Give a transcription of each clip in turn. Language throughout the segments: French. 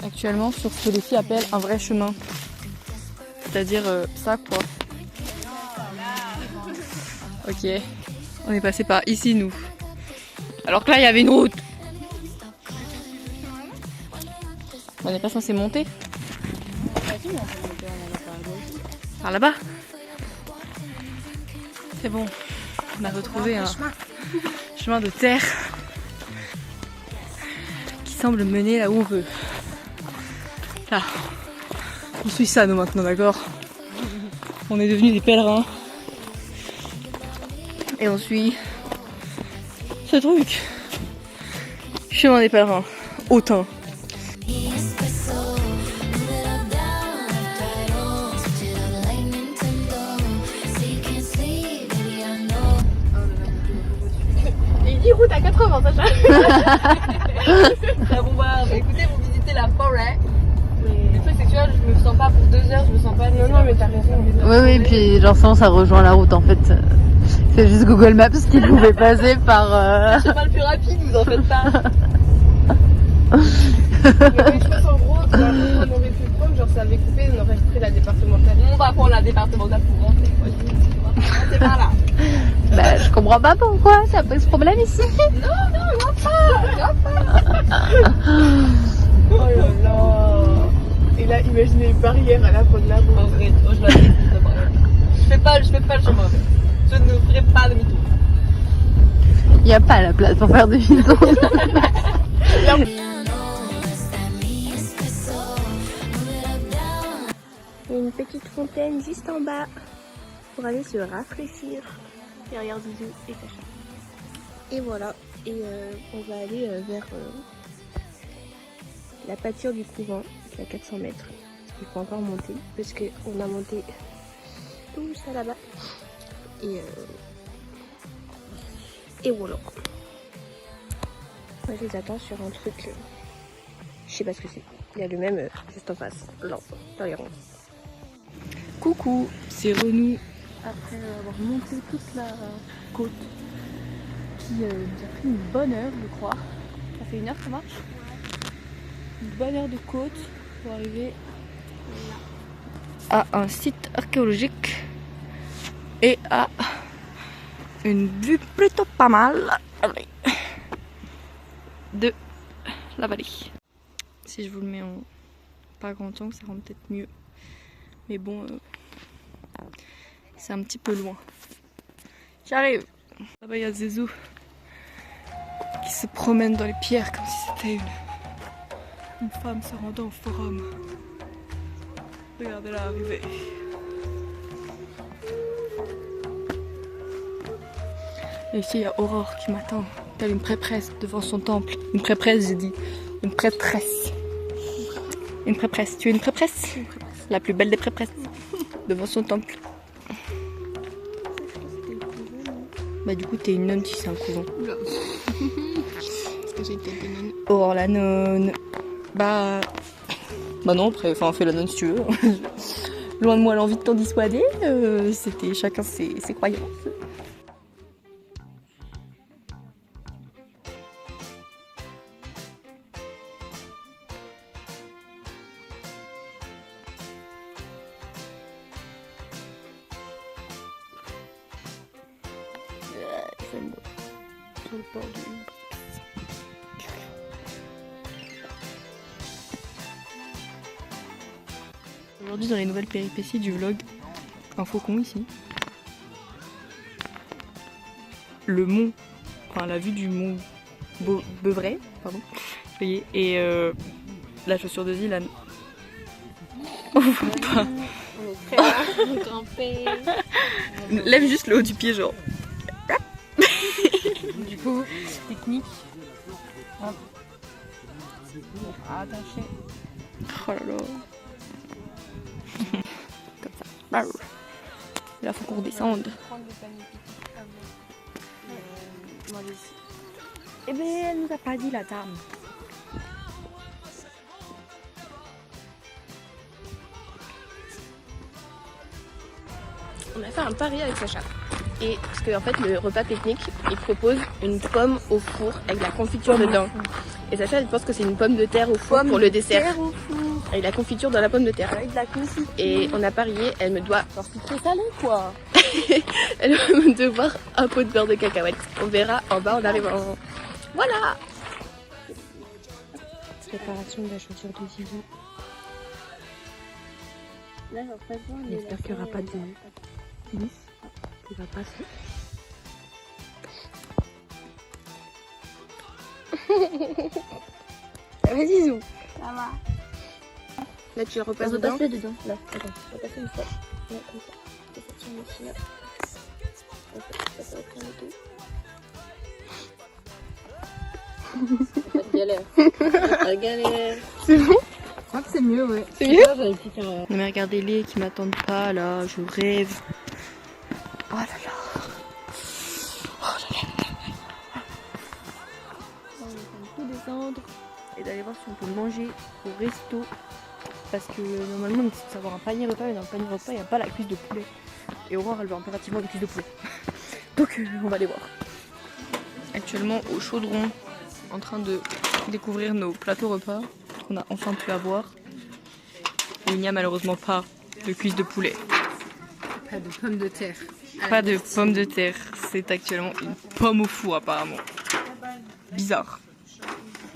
Actuellement sur ce que les filles appellent un vrai chemin. C'est-à-dire ça quoi. Ok, on est passé par ici nous. Alors que là il y avait une route. On n'est pas censé monter. Par là-bas. C'est bon, on a retrouvé un chemin de terre qui semble mener là où on veut. Là, on suit ça nous maintenant, d'accord? On est devenus des pèlerins. Et on suit ce truc. Chemin des pèlerins, hautain. Il dit route à 80, Sacha. Ah bon bah écoutez, vous visitez la forêt. Le truc c'est que tu vois, je me sens pas pour 2 heures, je me sens pas. Non, mais t'as raison. Oui, puis genre ça rejoint la route en fait. C'est juste Google Maps qui pouvait passer par. C'est pas le plus rapide, vous en faites pas. Mais je pense en gros, on aurait pu prendre, genre ça avait coupé, on aurait pris la départementale. On va prendre la départementale pour rentrer. C'est pas là. Bah, je comprends pas pourquoi ça pose problème ici. Non, oh là là. Et là, imaginez les barrières à la fin de la route. En vrai, je la dis, je fais pas le chemin. Je ne ferai pas demi-tour. Il y a pas la place pour faire demi-tour. Il y a une petite fontaine juste en bas pour aller se rafraîchir derrière Zizou et Sacha. Et voilà, et on va aller vers la pâture du couvent qui est à 400 mètres. Il faut encore monter parce qu'on a monté tout ça là-bas. Et voilà. Moi je les attends sur un truc, je sais pas ce que c'est. Il y a le même juste en face, là, derrière moi. Coucou, c'est Renou. Après avoir monté toute la côte, qui nous a pris une bonne heure, je crois. Ça fait 1 heure que ça marche. Une bonne heure de côte pour arriver à un site archéologique et à une vue plutôt pas mal de la vallée. Si je vous le mets en pas grand angle, ça rend peut-être mieux. Mais bon, c'est un petit peu loin. J'arrive. Là-bas, il y a Zizou qui se promène dans les pierres comme si c'était une femme se rendant au forum. Regardez-la arriver. Et ici, il y a Aurore qui m'attend, telle une prêtresse devant son temple. Une prêtresse, j'ai dit. Une prêtresse. Une prêtresse. Tu es une prêtresse? La plus belle des prêtresses. Devant son temple. Bah du coup t'es une nonne si c'est un couvent. Parce que j'ai été une nonne. Oh la nonne. Bah non après, enfin fais la nonne si tu veux. Loin de moi l'envie de t'en dissuader. C'était chacun ses croyances. Sur le bord du... Aujourd'hui dans les nouvelles péripéties du vlog, un faucon ici. Le mont, enfin la vue du mont Beuvray, pardon. Voyez, et la chaussure de Zilan. On voit pas. Lève juste le haut du pied, genre. Du coup, technique. Hop. Attaché. Oh là là. Comme ça. Là, il faut qu'on redescende. Eh ben, elle nous a pas dit la dame. On a fait un pari avec Sacha. Et parce qu'en fait, le repas pique-nique, il propose une pomme au four avec la confiture dedans. Et Sacha, elle pense que c'est une pomme de terre au four pour le dessert. Avec la confiture dans la pomme de terre. Avec de la confiture. Et on a parié, elle me doit. C'est salé quoi. Elle va me devoir un pot de beurre de cacahuète. On verra en bas en arrivant. Voilà. Préparation de la chaussure de Zizou. J'espère qu'il n'y aura pas de vis qui va passer. Ça va Zizou? Ça va. Là tu le repasses dedans. Là, attends, on va passer une fois. Là, comme ça. Et ça tient ici, là. Ça va prendre le tout. Galère. Galère. C'est bon? Je crois que c'est mieux, ouais. C'est mieux? Non mais regardez-les qui m'attendent pas là, je rêve. Oh là là. Oh là là. On va tout descendre et d'aller voir si on peut manger au resto. Parce que normalement on est censé avoir un panier repas, mais dans le panier repas il n'y a pas la cuisse de poulet. Et Aurore elle veut impérativement des cuisses de poulet. Donc on va aller voir. Actuellement au chaudron, en train de découvrir nos plateaux repas qu'on a enfin pu avoir. Et il n'y a malheureusement pas de cuisse de poulet. Pas de pommes de terre. Pas de pommes de terre. C'est actuellement une pomme au four apparemment. Bizarre.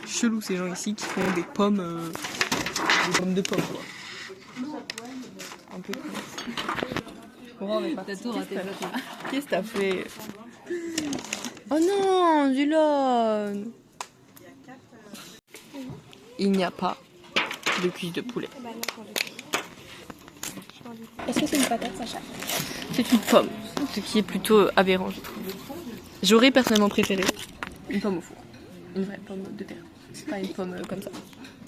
Chelou ces gens ici qui font des pommes de pommes quoi. Un peu cool. Oh, mais T'as tout raté. qu'est-ce que t'as fait? Oh non, Zulon! Il n'y a pas de cuisse de poulet. Est-ce que c'est une patate, Sacha? C'est une pomme, ce qui est plutôt aberrant, je trouve. J'aurais personnellement préféré une pomme au four. Une vraie pomme de terre. Pas une pomme comme ça,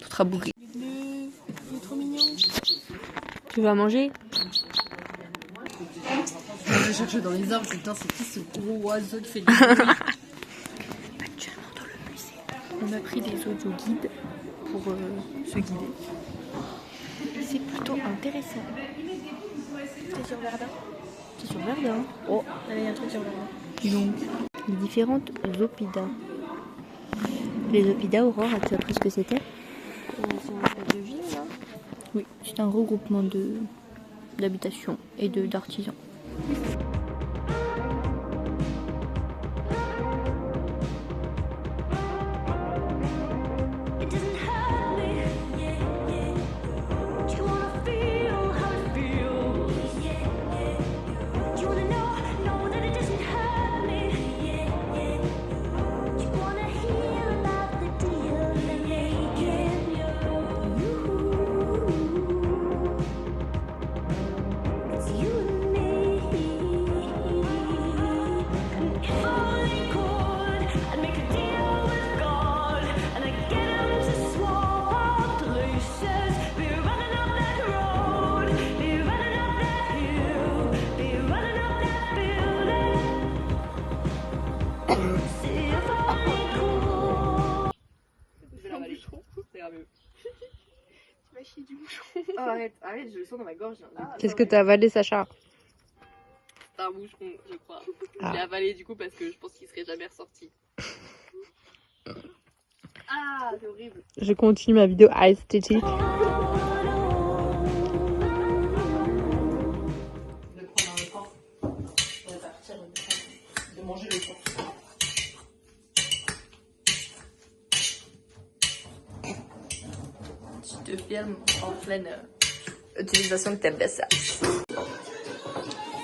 toute rabougrie. Il est trop mignon. Tu vas manger? Je cherche dans les arbres, putain, c'est qui ce gros oiseau qui fait du bruit? Actuellement dans le musée. On a pris des audio guides pour se guider. C'est plutôt intéressant. C'est sur Verdun. C'est sur Verdun. Oh, Il y a un truc sur Verdun. dis donc. Les différentes oppida. Les oppida, Aurore, tu as appris ce que c'était? C'est une espèce de ville, là. Oui, c'est un regroupement d'habitations et d'artisans. Oh, arrête, je le sens dans ma gorge. Qu'est-ce que t'as avalé, Sacha? C'est un boucheron, je crois. Ah. Je l'ai avalé du coup parce que je pense qu'il serait jamais ressorti. Ah, c'est horrible. Je continue ma vidéo esthétique. Tu te filmes en pleine utilisation de ta baissage.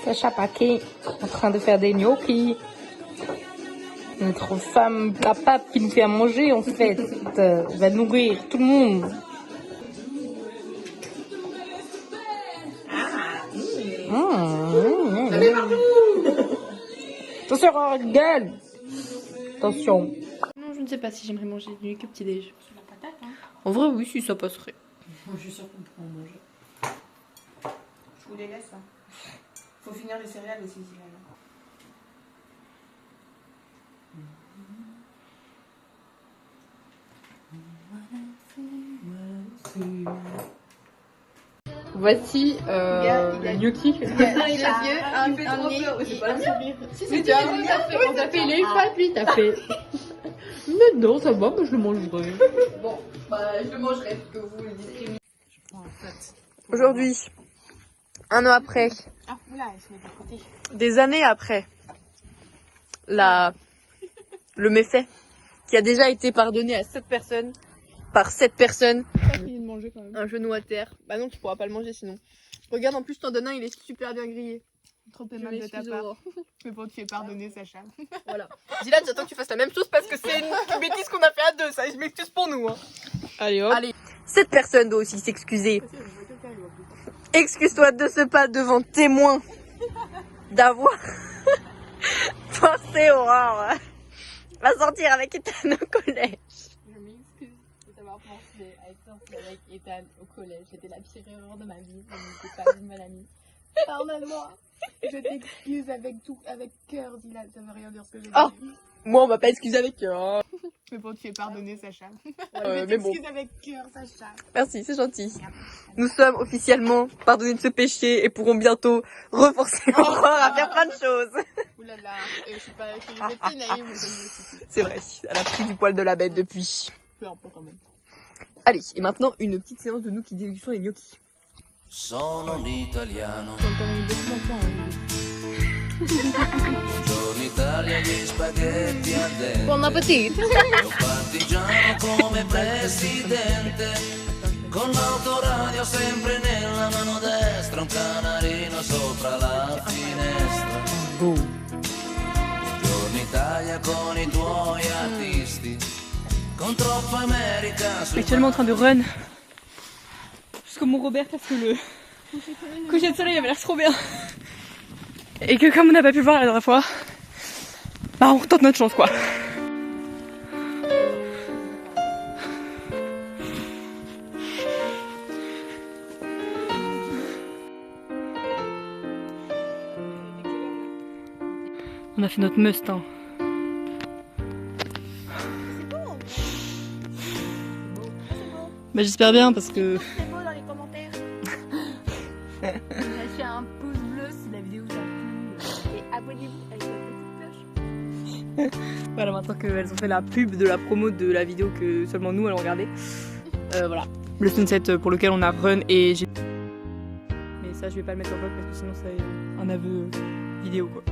Sacha Paquet en train de faire des gnocchis. Notre femme capable qui nous fait à manger en fait va nourrir tout le monde. Attention, regarde. Attention. Non, je ne sais pas si j'aimerais manger du que petit déj. Sur la patate, hein. En vrai, oui, si ça passerait. Je suis sûre qu'on pourra en manger. Je vous les laisse, hein. Faut finir les céréales aussi, Sylvain. Voici le gnocchi. Il a les yeux, un nez et un sourire. Si, c'est tu on t'a fait les fois, puis t'as fait. Mais non, ça va, moi je le mangerai. Bon, bah je le mangerai parce que vous le distribuez. Aujourd'hui, un an après, Ah, oula, elle se met de côté. des années après, le méfait qui a déjà été pardonné à 7 personnes, par 7 personnes. Fini de manger quand même. Un genou à terre. Bah non, tu pourras pas le manger sinon. Regarde, en plus, je t'en donne un, il est super bien grillé. Trop Je aimable de ta m'excuse, part. Aurore. Mais bon, tu fais pardonner, Sacha. Voilà. Dylan, j'attends que tu fasses la même chose parce que c'est une bêtise qu'on a fait à deux, ça. Je m'excuse pour nous. Hein. Allez, hop. Allez, cette personne doit aussi s'excuser. Excuse-toi de ce pas devant témoin d'avoir forcé Aurore à sortir avec Ethan au collège. Je m'excuse de t'avoir pensé à être sortie avec Ethan au collège. C'était la pire erreur de ma vie. Je n'étais pas une bonne amie. Pardonne-moi. Je t'excuse avec tout, avec cœur, Dylan. Ça veut rien dire ce que j'ai dit. Oh. Moi, on va pas excuser avec eux. Hein. Mais bon, tu fais pardonner, Sacha. Mais bon. Excuse avec cœur, Sacha. Merci, c'est gentil. Nous sommes officiellement pardonnés de ce péché et pourrons bientôt reforcer Aurore à faire plein de choses. Oulala, je suis pas naïve, vous savez. C'est vrai, elle a pris du poil de la bête depuis. Peu importe quand même. Allez, et maintenant une petite séance de nous qui dégustons les gnocchis. Sono un italiano. Buongiorno Italia, gli spaghetti al dente. Buon appétit. Un partigiano come presidente. Con l'autoradio sempre nella mano destra. Un canarino sopra la finestra. Buongiorno Italia con i tuoi artisti. Con troppa America sul Actuellement en train de run jusqu'au Mont Robert parce que le coucher de soleil avait l'air trop bien. Et que comme on n'a pas pu le voir la dernière fois, bah on retente notre chance quoi. On a fait notre must hein. Bah j'espère bien parce que... C'est beau dans les commentaires. Lâchez un pouce bleu si la vidéo vous a plu. Et abonnez-vous avec la petite cloche. Voilà, maintenant qu'elles ont fait la pub de la promo de la vidéo que seulement nous allons regarder. Voilà, le sunset pour lequel on a run et j'ai... Mais ça je vais pas le mettre en vlog parce que sinon c'est un aveu vidéo quoi.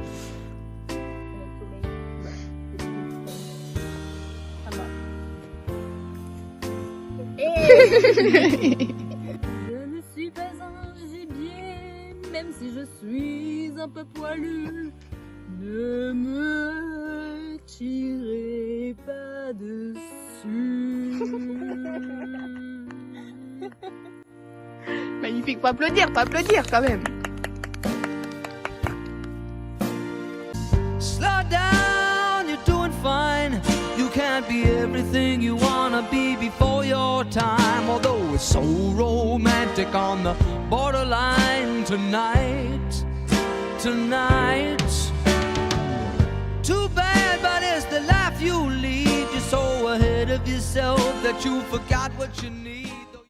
Je ne suis pas un gibier, même si je suis un peu poilu. Ne me tirez pas dessus. Magnifique, faut applaudir quand même. Slow down, you're doing fine. You can't be everything you wanna be before your time. Although it's so romantic on the borderline tonight. Too bad, but it's the life you lead. You're so ahead of yourself that you forgot what you need.